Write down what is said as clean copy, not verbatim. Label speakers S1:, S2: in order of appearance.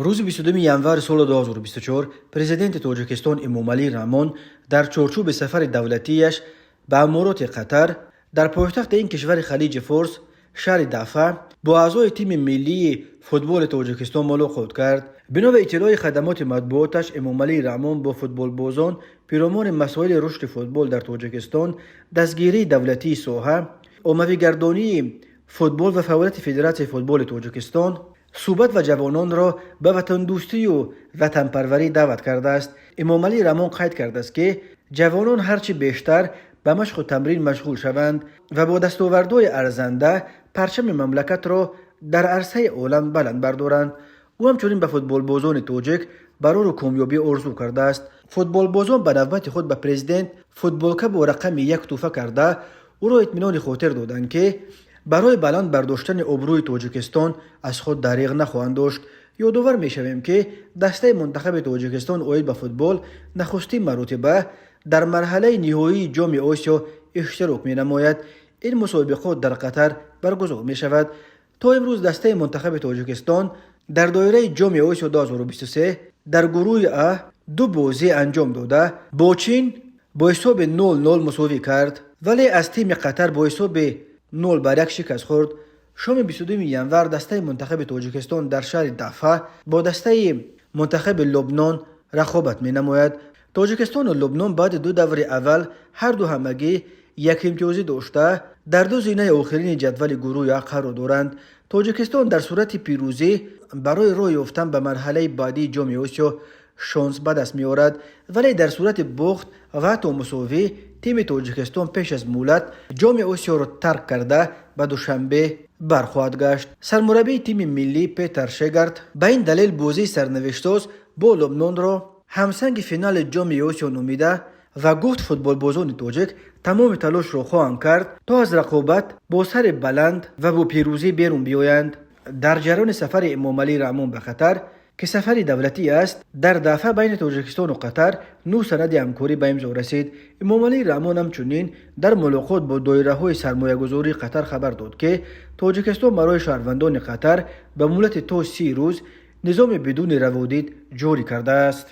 S1: روز 22 январ соли 2024 президенти тоҷикистон эмомалӣ раҳмон дар чорчӯби сафари давлатияш ба амороти қатар дар пойтахти ин кишвари халиҷи форс шаҳри дафа бо аъзои тими миллии футболи тоҷикистон мулоқот кард. бино ба иттилои хадамоти матбуоташ, эмомалӣ раҳмон бо футболбозон пиромони масоили рушди футбол дар тоҷикистон, дастгирии давлатии соҳа, оммавигардонии футбол ва фаъолияти федератсияи футболи тоҷикистон суҳбат ва ҷавононро ба ватандӯстию ватанпарварӣ даъват кардааст. эмомалӣ раҳмон қайд кардааст ки ҷавонон ҳарчи бештар ба машқу тамрин машғул шаванд ва бо дастовардҳои арзанда парчами мамлакатро дар арсаи олам баланд бардоранд. ӯ ҳамчунин ба футболбозони тоҷик барори комёбӣ орзу кардааст. футболбозон ба навбати худ ба президент футболка бо рақами 1 тӯҳфа карда ӯро итминони хотир доданд ки барои баланд бардоштани обрӯи тоҷикистон аз худ дариғ нахоҳанд дошт. ёдовар мешавем ки дастаи мунтахаби тоҷикистон оид ба футбол нахустин маротиба дар марҳалаи ниҳоии ҷоми осиё иштирок менамояд. ин мусобиқот дар қатар баргузор мешавад. то имрӯз дастаи мунтахаби тоҷикистон дар доираи ҷоми осиё 2023 дар гурӯҳи А 2 бозӣ анҷом дода бо чин бо ҳисоби 0-0 мусовӣ кард, вале аз тими қатар бо ҳисоби 0-1 шикаст хӯрд. шоми 22 январ дастаи мунтахаби тоҷикистон дар шаҳри дафа бо дастаи мунтахаби лубнон рақобат менамояд. тоҷикистону лубнон баъди 2 даври аввал ҳарду ҳамагӣ якимтиёзӣ дошта дар 2 зинаи охирини ҷадвали гурӯҳи А қарор доранд. тоҷикистон дар сурати пирӯзӣ барои роҳ ёфтан ба марҳалаи баъдии ҷоми осиё шонс ба даст меорад, вале дар сурати бохт ва ҳатто мусовӣ тими тоҷикистон пеш аз муҳлат ҷоми осиёро тарк карда ба душанбе бархоҳад гашт. сармураббии тими миллӣ Петер Шегард ба ин далел бозии сарнавиштсоз бо Лубнонро ҳамсанги финали ҷоми осиё номида ва гуфт футболбозони тоҷик тамоми талошро хоҳанд кард то аз рақобат бо сари баланд ва бо пирӯзӣ берун биёянд. дар ҷараёни сафари эмомалӣ раҳмон ба қатар, ки сафари давлатӣ аст, дар дафъа байни тоҷикистону қатар 9 санади ҳамкорӣ ба имзо расид. эмомалӣ раҳмон ҳамчунин дар мулоқот бо доираҳои сармоягузории қатар хабар дод ки тоҷикистон барои шаҳрвандони қатар ба муддати то 30 рӯз низоми бидуни раводид ҷорӣ кардааст.